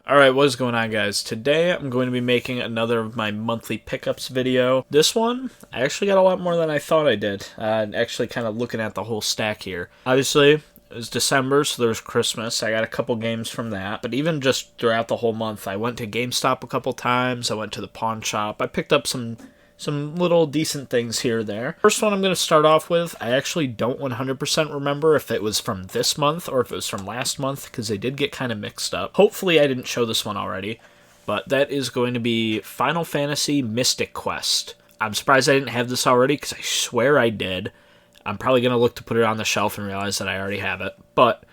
Alright, what is going on, guys? Today I'm going to be making another of my monthly pickups video. This one, I actually got a lot more than I thought I did. Actually kind of looking at the whole stack here. Obviously, it was December, so there's Christmas. I got a couple games from that. But even just throughout the whole month, I went to GameStop a couple times. I went to the pawn shop. I picked up some little decent things here or there. First one I'm going to start off with, I actually don't 100% remember if it was from this month or if it was from last month, because they did get kind of mixed up. Hopefully I didn't show this one already, but that is going to be Final Fantasy Mystic Quest. I'm surprised I didn't have this already, because I swear I did. I'm probably going to look to put it on the shelf and realize that I already have it, but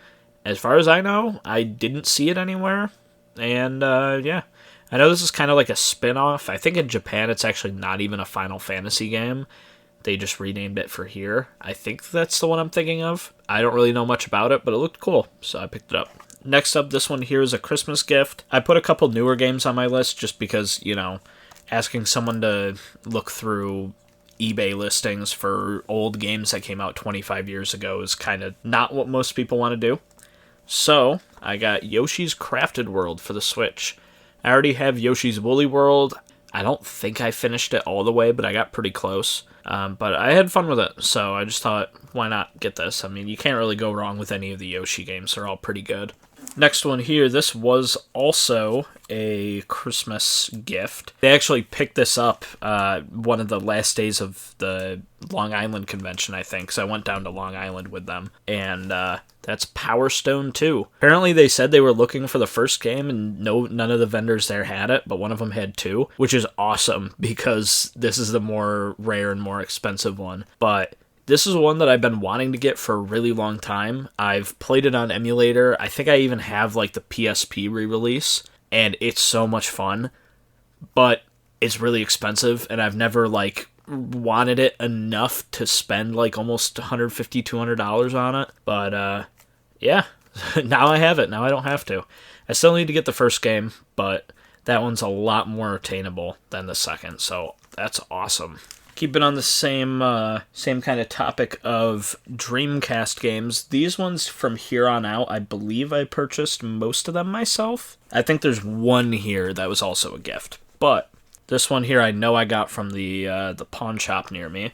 as far as I know, I didn't see it anywhere, and yeah. I know this is kind of like a spin-off. I think in Japan it's actually not even a Final Fantasy game. They just renamed it for here. I think that's the one I'm thinking of. I don't really know much about it, but it looked cool, so I picked it up. Next up, this one here is a Christmas gift. I put a couple newer games on my list just because, you know, asking someone to look through eBay listings for old games that came out 25 years ago is kind of not what most people want to do. So, I got Yoshi's Crafted World for the Switch. I already have Yoshi's Woolly World. I don't think I finished it all the way, but I got pretty close. But I had fun with it, so I just thought, why not get this? I mean, you can't really go wrong with any of the Yoshi games. They're all pretty good. Next one here, this was also a Christmas gift. They actually picked this up one of the last days of the Long Island convention, I think, so I went down to Long Island with them, and that's Power Stone 2. Apparently they said they were looking for the first game, and none of the vendors there had it, but one of them had two, which is awesome, because this is the more rare and more expensive one. But this is one that I've been wanting to get for a really long time. I've played it on emulator. I think I even have like the PSP re-release, and it's so much fun, but it's really expensive, and I've never like wanted it enough to spend like almost $150, $200 on it. But yeah, now I have it. Now I don't have to. I still need to get the first game, but that one's a lot more attainable than the second, so that's awesome. Keeping on the same kind of topic of Dreamcast games, these ones from here on out, I believe I purchased most of them myself. I think there's one here that was also a gift, but this one here I know I got from the pawn shop near me.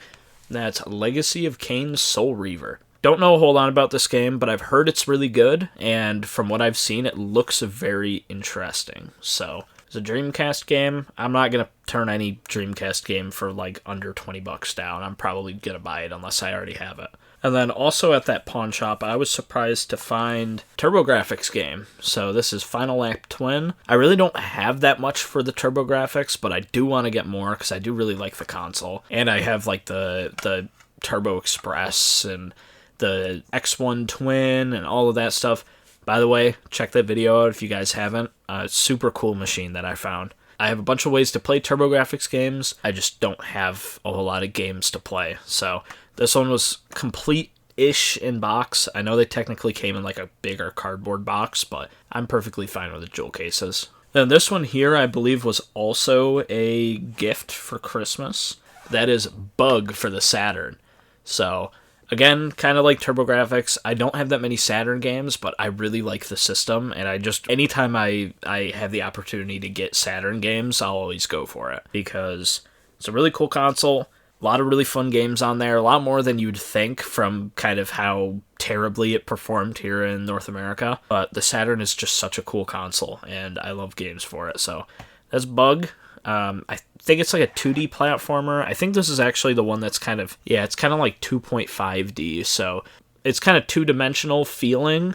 That's Legacy of Kain Soul Reaver. Don't know a whole lot about this game, but I've heard it's really good, and from what I've seen, it looks very interesting. So, it's a Dreamcast game. I'm not going to turn any Dreamcast game for like under $20 down. I'm probably going to buy it unless I already have it. And then also at that pawn shop, I was surprised to find TurboGrafx game. So this is Final Lap Twin. I really don't have that much for the TurboGrafx, but I do want to get more because I do really like the console. And I have like the Turbo Express and the X1 Twin and all of that stuff. By the way, check that video out if you guys haven't. Super cool machine that I found. I have a bunch of ways to play TurboGrafx games. I just don't have a whole lot of games to play. So this one was complete-ish in box. I know they technically came in like a bigger cardboard box, but I'm perfectly fine with the jewel cases. And this one here, I believe, was also a gift for Christmas. That is Bug for the Saturn. So again, kind of like TurboGrafx, I don't have that many Saturn games, but I really like the system, and anytime I have the opportunity to get Saturn games, I'll always go for it, because it's a really cool console, a lot of really fun games on there, a lot more than you'd think from kind of how terribly it performed here in North America, but the Saturn is just such a cool console, and I love games for it, so that's Bug. I think it's like a 2D platformer. I think this is actually the one that's it's kind of like 2.5D, so it's kind of two-dimensional feeling,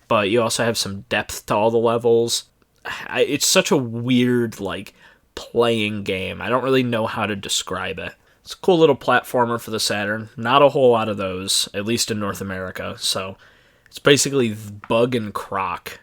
but you also have some depth to all the levels. It's such a weird, like, playing game. I don't really know how to describe it. It's a cool little platformer for the Saturn. Not a whole lot of those, at least in North America, so it's basically Bug and Croc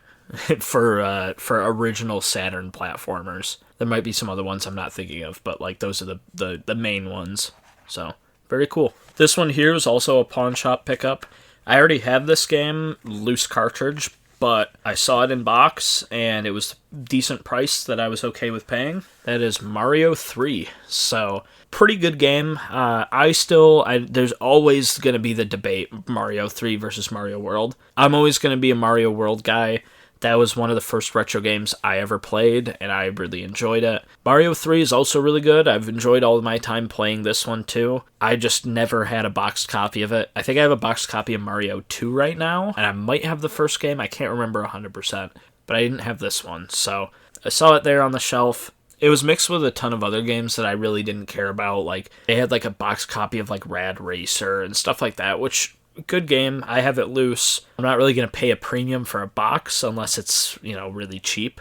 for original Saturn platformers. There might be some other ones I'm not thinking of, but like those are the main ones. So, very cool. This one here is also a pawn shop pickup. I already have this game, loose cartridge, but I saw it in box, and it was a decent price that I was okay with paying. That is Mario 3. So, pretty good game. There's always going to be the debate, Mario 3 versus Mario World. I'm always going to be a Mario World guy. That was one of the first retro games I ever played, and I really enjoyed it. Mario 3 is also really good. I've enjoyed all of my time playing this one, too. I just never had a boxed copy of it. I think I have a boxed copy of Mario 2 right now, and I might have the first game. I can't remember 100%, but I didn't have this one, so I saw it there on the shelf. It was mixed with a ton of other games that I really didn't care about. Like, they had, like, a boxed copy of, like, Rad Racer and stuff like that, which... good game. I have it loose. I'm not really going to pay a premium for a box unless it's, really cheap.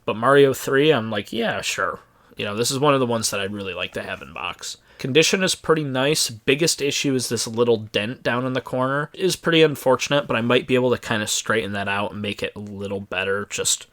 But Mario 3, I'm like, yeah, sure. This is one of the ones that I'd really like to have in box. Condition is pretty nice. Biggest issue is this little dent down in the corner. It is pretty unfortunate, but I might be able to kind of straighten that out and make it a little better. Just,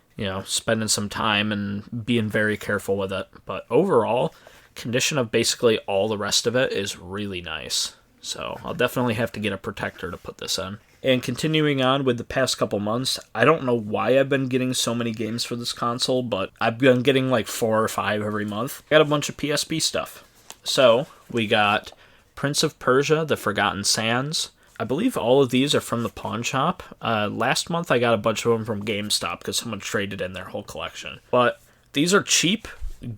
spending some time and being very careful with it. But overall, condition of basically all the rest of it is really nice. So I'll definitely have to get a protector to put this in. And continuing on with the past couple months, I don't know why I've been getting so many games for this console, but I've been getting like 4 or 5 every month. Got a bunch of PSP stuff. So we got Prince of Persia, The Forgotten Sands. I believe all of these are from the pawn shop. Last month I got a bunch of them from GameStop because someone traded in their whole collection. But these are cheap,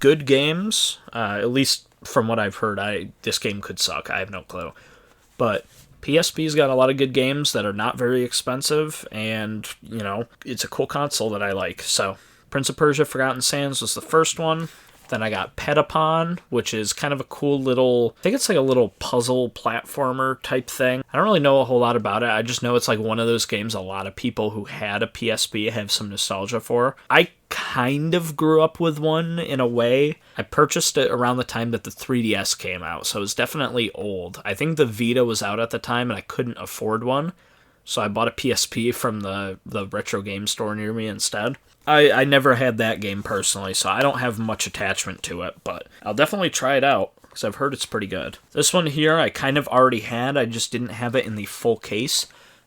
good games, at least from what I've heard. This game could suck, I have no clue. But PSP's got a lot of good games that are not very expensive, and, it's a cool console that I like. So, Prince of Persia Forgotten Sands was the first one. Then I got Petapon, which is kind of a cool little... I think it's like a little puzzle platformer type thing. I don't really know a whole lot about it. I just know it's like one of those games a lot of people who had a PSP have some nostalgia for. I kind of grew up with one in a way. I purchased it around the time that the 3DS came out, so it was definitely old. I think the Vita was out at the time and I couldn't afford one, so I bought a PSP from the retro game store near me instead. I never had that game personally, so I don't have much attachment to it, but I'll definitely try it out, because I've heard it's pretty good. This one here I kind of already had, I just didn't have it in the full case.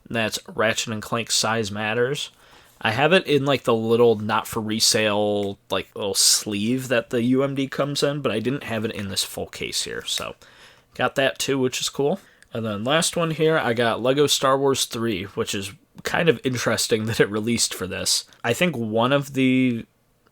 That's Ratchet & Clank Size Matters. I have it in like the little not-for-resale like little sleeve that the UMD comes in, but I didn't have it in this full case here, so got that too, which is cool. And then last one here, I got Lego Star Wars 3, which is kind of interesting that it released for this. I think one of the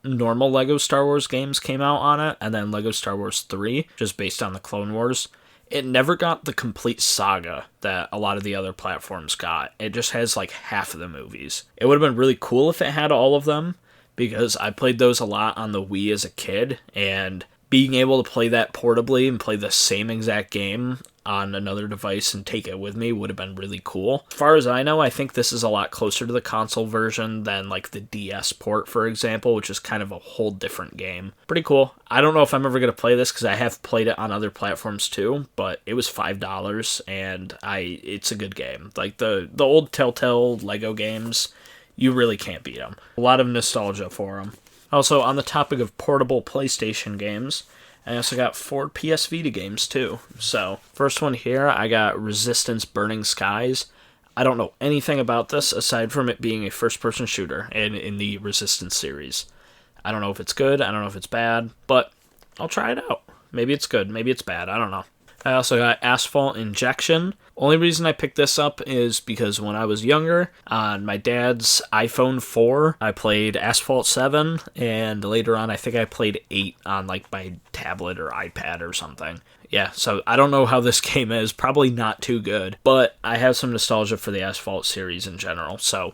normal Lego Star Wars games came out on it, and then Lego Star Wars 3, just based on the Clone Wars. It never got the complete saga that a lot of the other platforms got. It just has like half of the movies. It would have been really cool if it had all of them, because I played those a lot on the Wii as a kid, and being able to play that portably and play the same exact game on another device and take it with me would have been really cool. As far as I know, I think this is a lot closer to the console version than like the DS port, for example, which is kind of a whole different game. Pretty cool. I don't know if I'm ever going to play this because I have played it on other platforms too, but it was $5 and it's a good game. Like the old Telltale Lego games, you really can't beat them. A lot of nostalgia for them. Also, on the topic of portable PlayStation games, I also got 4 PS Vita games, too. So, first one here, I got Resistance Burning Skies. I don't know anything about this, aside from it being a first-person shooter in the Resistance series. I don't know if it's good, I don't know if it's bad, but I'll try it out. Maybe it's good, maybe it's bad, I don't know. I also got Asphalt Injection. Only reason I picked this up is because when I was younger, on my dad's iPhone 4, I played Asphalt 7, and later on I think I played 8 on like my tablet or iPad or something. Yeah, so I don't know how this game is, probably not too good, but I have some nostalgia for the Asphalt series in general, so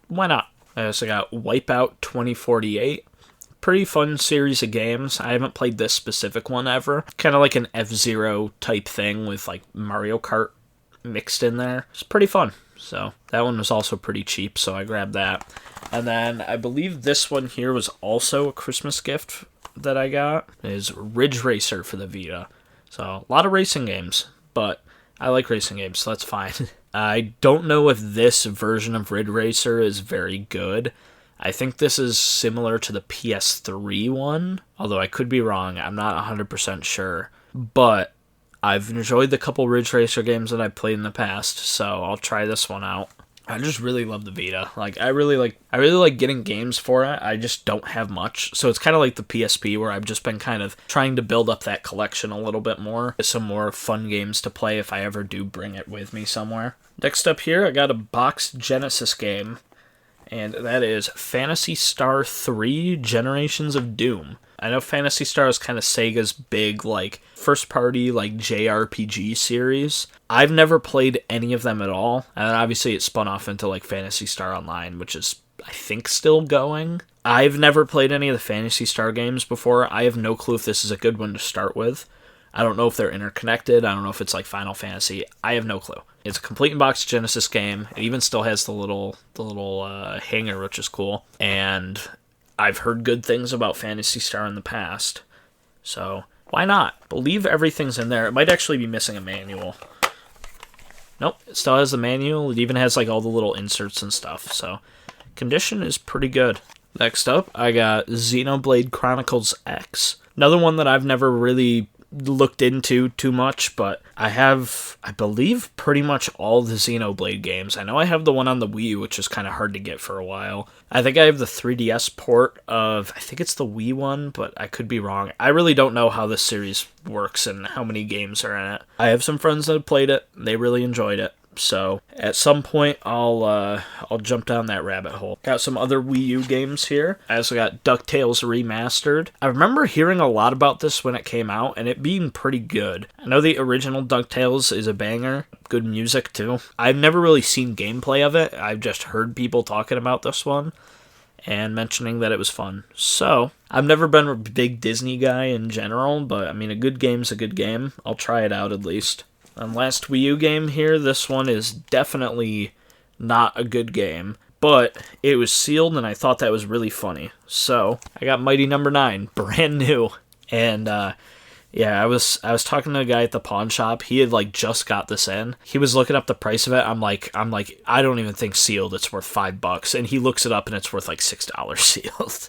why not? I also got Wipeout 2048. Pretty fun series of games. I haven't played this specific one ever. Kind of like an F-Zero type thing with like Mario Kart mixed in there. It's pretty fun. So that one was also pretty cheap, so I grabbed that. And then I believe this one here was also a Christmas gift that I got. It is Ridge Racer for the Vita. So a lot of racing games, but I like racing games, so that's fine. I don't know if this version of Ridge Racer is very good. I think this is similar to the PS3 one, although I could be wrong. I'm not 100% sure. But I've enjoyed the couple Ridge Racer games that I've played in the past, so I'll try this one out. I just really love the Vita. I really like getting games for it. I just don't have much. So it's kind of like the PSP where I've just been kind of trying to build up that collection a little bit more. Some more fun games to play if I ever do bring it with me somewhere. Next up here, I got a boxed Genesis game. and that is Phantasy Star 3 Generations of Doom. I know Phantasy Star is kind of Sega's big, like, first-party, like, JRPG series. I've never played any of them at all, and obviously it spun off into, like, Phantasy Star Online, which is, I think, still going. I've never played any of the Phantasy Star games before. I have no clue if this is a good one to start with. I don't know if they're interconnected. I don't know if it's like Final Fantasy. I have no clue. It's a complete in-box Genesis game. It even still has the little hanger, which is cool. And I've heard good things about Phantasy Star in the past. So why not? Believe everything's in there. It might actually be missing a manual. Nope, it still has the manual. It even has like all the little inserts and stuff. So condition is pretty good. Next up, I got Xenoblade Chronicles X. Another one that I've never really looked into too much, but I have, I believe, pretty much all the Xenoblade games. I know I have the one on the Wii, which is kind of hard to get for a while. I think I have the 3DS port of, I think it's the Wii one, but I could be wrong. I really don't know how this series works and how many games are in it. I have some friends that have played it. They really enjoyed it. So at some point I'll jump down that rabbit hole. Got some other Wii U games here. I also got DuckTales Remastered. I remember hearing a lot about this when it came out and it being pretty good. I know the original DuckTales is a banger. Good music too. I've never really seen gameplay of it. I've just heard people talking about this one and mentioning that it was fun. So I've never been a big Disney guy in general, but I mean, a good game's a good game. I'll try it out at least. And last Wii U game here, this one is definitely not a good game, but it was sealed and I thought that was really funny. So I got Mighty Number 9, brand new. And yeah, I was talking to a guy at the pawn shop. He had like just got this in. He was looking up the price of it. I'm like, I don't even think sealed it's worth $5. And he looks it up and it's worth like $6 sealed.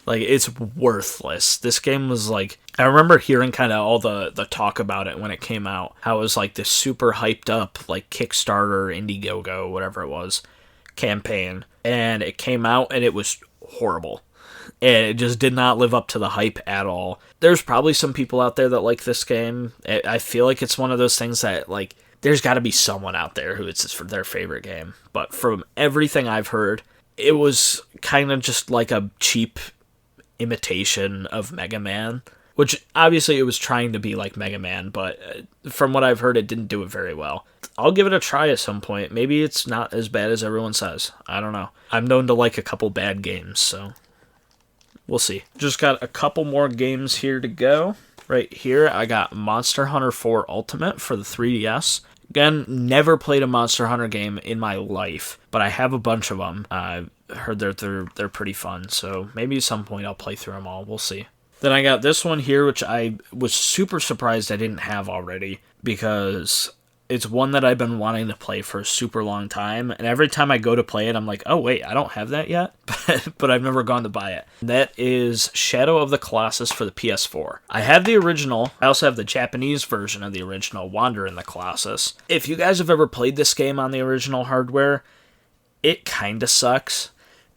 Like, it's worthless. This game was like, I remember hearing kind of all the talk about it when it came out. How it was like this super hyped up, like Kickstarter, Indiegogo, whatever it was, campaign. And it came out and it was horrible. And it just did not live up to the hype at all. There's probably some people out there that like this game. I feel like it's one of those things that, like, there's got to be someone out there who it's their favorite game. But from everything I've heard, it was kind of just like a cheap imitation of Mega Man, which obviously it was trying to be like Mega Man, but from what I've heard, it didn't do it very well. I'll give it a try at some point. Maybe it's not as bad as everyone says. I don't know. I'm known to like a couple bad games, so we'll see. Just got a couple more games here to go. Right here, I got Monster Hunter 4 Ultimate for the 3DS. Again, never played a Monster Hunter game in my life, but I have a bunch of them. I've heard they're pretty fun, so maybe at some point I'll play through them all. We'll see. Then I got this one here, which I was super surprised I didn't have already, because it's one that I've been wanting to play for a super long time, and every time I go to play it, I'm like, oh wait, I don't have that yet, but I've never gone to buy it. That is Shadow of the Colossus for the PS4. I have the original. I also have the Japanese version of the original, Wander in the Colossus. If you guys have ever played this game on the original hardware, it kinda sucks.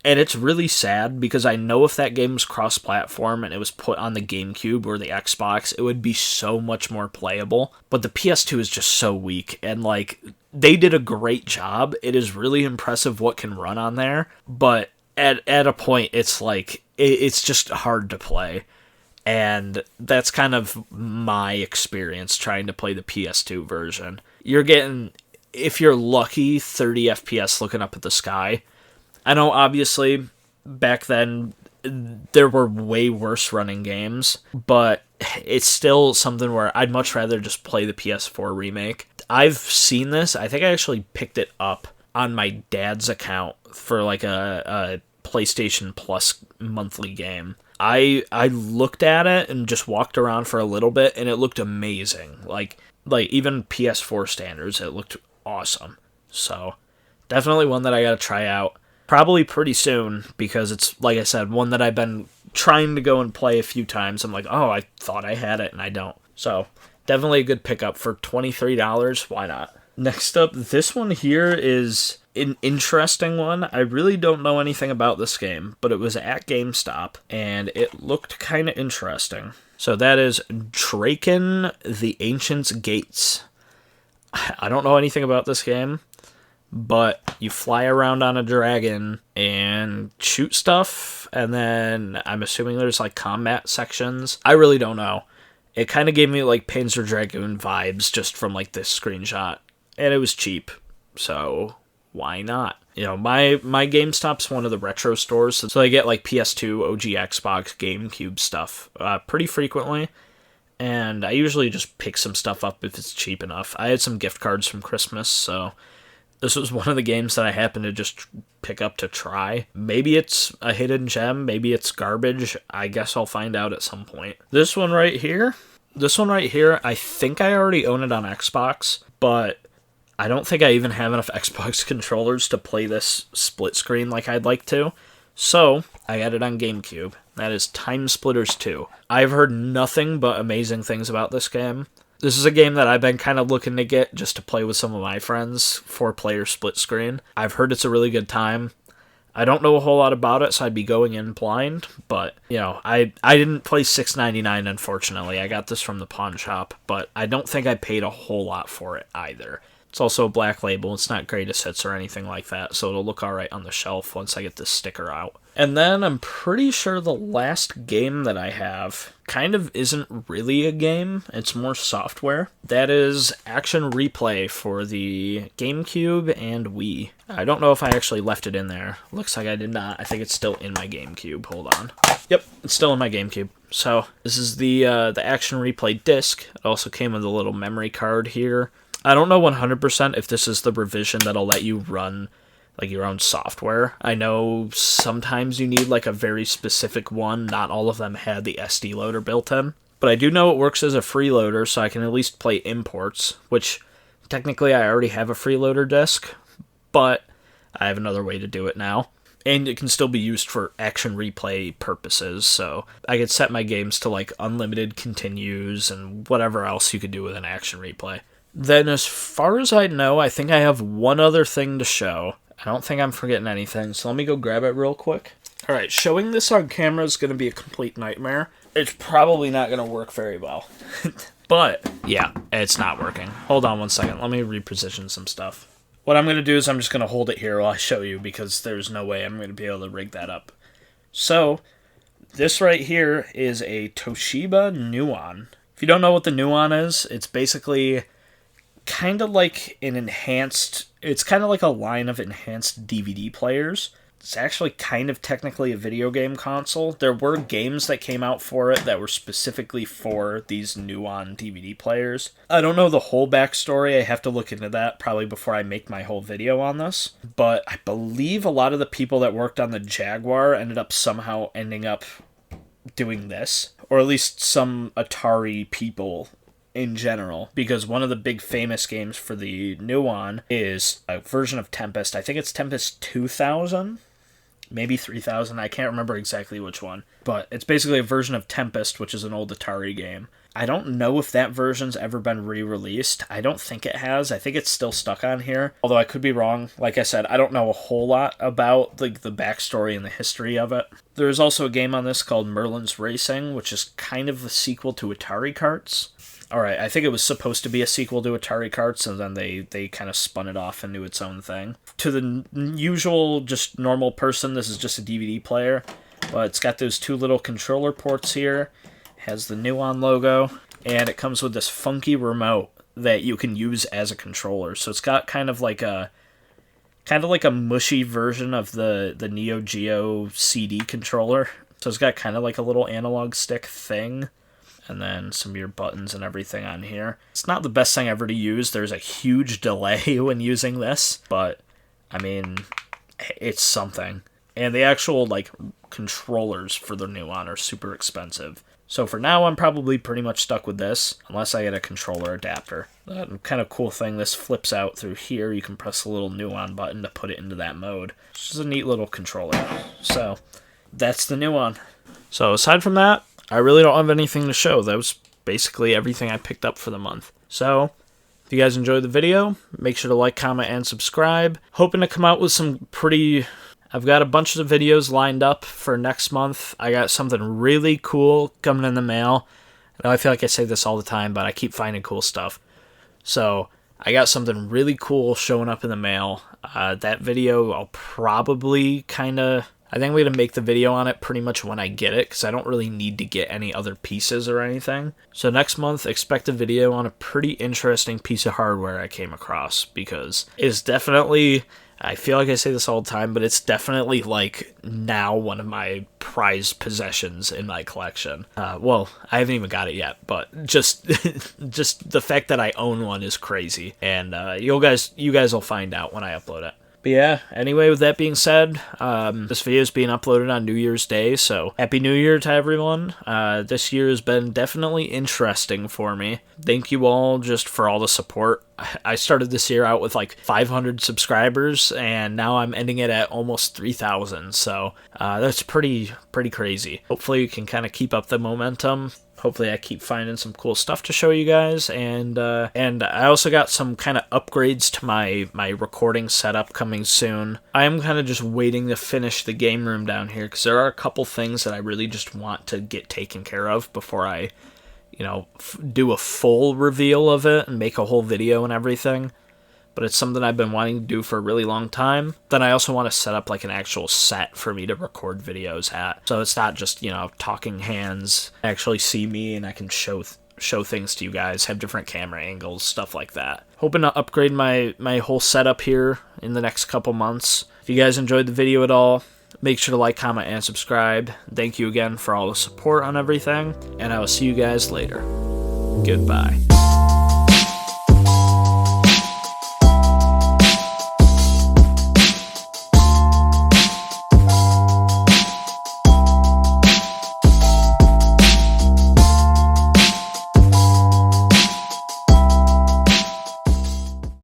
And it's really sad, because I know if that game was cross-platform and it was put on the GameCube or the Xbox, it would be so much more playable. But the PS2 is just so weak, and like, they did a great job. It is really impressive what can run on there, but at a point, it's like, it's just hard to play. And that's kind of my experience trying to play the PS2 version. You're getting, if you're lucky, 30 FPS looking up at the sky. I know, obviously, back then, there were way worse running games, but it's still something where I'd much rather just play the PS4 remake. I've seen this. I think I actually picked it up on my dad's account for like a PlayStation Plus monthly game. I looked at it and just walked around for a little bit, and it looked amazing. Like even PS4 standards, it looked awesome. So, definitely one that I gotta try out. Probably pretty soon, because it's, like I said, one that I've been trying to go and play a few times. I'm like, oh, I thought I had it, and I don't. So, definitely a good pickup for $23. Why not? Next up, this one here is an interesting one. I really don't know anything about this game, but it was at GameStop, and it looked kind of interesting. So that is Draken the Ancient's Gates. I don't know anything about this game. but you fly around on a dragon and shoot stuff, and then I'm assuming there's like combat sections. I really don't know. It kind of gave me like Panzer Dragoon vibes just from like this screenshot, and it was cheap, so why not? You know, my GameStop's one of the retro stores, so I get like PS2, OG Xbox, GameCube stuff pretty frequently, and I usually just pick some stuff up if it's cheap enough. I had some gift cards from Christmas, so this was one of the games that I happened to just pick up to try. Maybe it's a hidden gem, maybe it's garbage. I guess I'll find out at some point. This one right here, I think I already own it on Xbox, but I don't think I even have enough Xbox controllers to play this split screen like I'd like to. So, I got it on GameCube. That is Time Splitters 2. I've heard nothing but amazing things about this game. This is a game that I've been kind of looking to get just to play with some of my friends, 4-player split screen. I've heard it's a really good time. I don't know a whole lot about it, so I'd be going in blind, but, you know, I didn't play $6.99, unfortunately. I got this from the pawn shop, but I don't think I paid a whole lot for it either. It's also a black label. It's not greatest hits or anything like that, so it'll look alright on the shelf once I get this sticker out. And then I'm pretty sure the last game that I have kind of isn't really a game. It's more software. That is Action Replay for the GameCube and Wii. I don't know if I actually left it in there. Looks like I did not. I think it's still in my GameCube. Hold on. Yep, it's still in my GameCube. So this is the Action Replay disc. It also came with a little memory card here. I don't know 100% if this is the revision that'll let you run like your own software. I know sometimes you need like a very specific one. Not all of them had the SD loader built in. But I do know it works as a freeloader, so I can at least play imports, which technically I already have a freeloader disc, but I have another way to do it now. And it can still be used for Action Replay purposes, so I could set my games to like unlimited continues and whatever else you could do with an Action Replay. Then as far as I know, I think I have one other thing to show. I don't think I'm forgetting anything, so let me go grab it real quick. Alright, showing this on camera is going to be a complete nightmare. It's probably not going to work very well. But, yeah, it's not working. Hold on one second, let me reposition some stuff. What I'm going to do is I'm just going to hold it here while I show you, because there's no way I'm going to be able to rig that up. So, this right here is a Toshiba Nuon. If you don't know what the Nuon is, it's basically kind of like an enhanced, it's kind of like a line of enhanced DVD players. It's actually kind of technically a video game console. There were games that came out for it that were specifically for these Nuon DVD players. I don't know the whole backstory. I have to look into that probably before I make my whole video on this. But I believe a lot of the people that worked on the Jaguar ended up somehow ending up doing this. Or at least some Atari people in general, because one of the big famous games for the Nuon is a version of Tempest. I think it's Tempest 2000, maybe 3000, I can't remember exactly which one, but it's basically a version of Tempest, which is an old Atari game. I don't know if that version's ever been re-released. I don't think it has. I think it's still stuck on here, although I could be wrong. Like I said, I don't know a whole lot about the backstory and the history of it. There's also a game on this called Merlin's Racing, which is kind of a sequel to Atari Karts. Alright, I think it was supposed to be a sequel to Atari Karts, and then they kind of spun it off into its own thing. To the usual, just normal person, this is just a DVD player, but it's got those two little controller ports here, has the Nuon logo, and it comes with this funky remote that you can use as a controller. So it's got kind of like a mushy version of the Neo Geo CD controller. So it's got kind of like a little analog stick thing. And then some of your buttons and everything on here. It's not the best thing ever to use. There's a huge delay when using this, but, I mean, it's something. And the actual, like, controllers for the Nuon are super expensive. So for now, I'm probably pretty much stuck with this, unless I get a controller adapter. That kind of cool thing, this flips out through here. You can press the little Nuon button to put it into that mode. It's just a neat little controller. So, that's the Nuon. So aside from that, I really don't have anything to show. That was basically everything I picked up for the month. So, if you guys enjoyed the video, make sure to like, comment, and subscribe. Hoping to come out with some I've got a bunch of videos lined up for next month. I got something really cool coming in the mail. I know I feel like I say this all the time, but I keep finding cool stuff. So, I got something really cool showing up in the mail. That video I'll probably I think I'm going to make the video on it pretty much when I get it, because I don't really need to get any other pieces or anything. So next month, expect a video on a pretty interesting piece of hardware I came across, because it's definitely, I feel like I say this all the time, but it's definitely like now one of my prized possessions in my collection. Well, I haven't even got it yet, but just the fact that I own one is crazy, and you guys will find out when I upload it. But yeah, anyway, with that being said, this video is being uploaded on New Year's Day, so Happy New Year to everyone. This year has been definitely interesting for me. Thank you all just for all the support. I started this year out with like 500 subscribers, and now I'm ending it at almost 3,000, so that's pretty crazy. Hopefully you can kind of keep up the momentum. Hopefully I keep finding some cool stuff to show you guys, and I also got some kind of upgrades to my recording setup coming soon. I am kind of just waiting to finish the game room down here, because there are a couple things that I really just want to get taken care of before I, do a full reveal of it and make a whole video and everything. But it's something I've been wanting to do for a really long time. Then I also want to set up like an actual set for me to record videos at. So it's not just, talking hands. Actually see me and I can show things to you guys, have different camera angles, stuff like that. Hoping to upgrade my whole setup here in the next couple months. If you guys enjoyed the video at all, make sure to like, comment, and subscribe. Thank you again for all the support on everything, and I will see you guys later. Goodbye.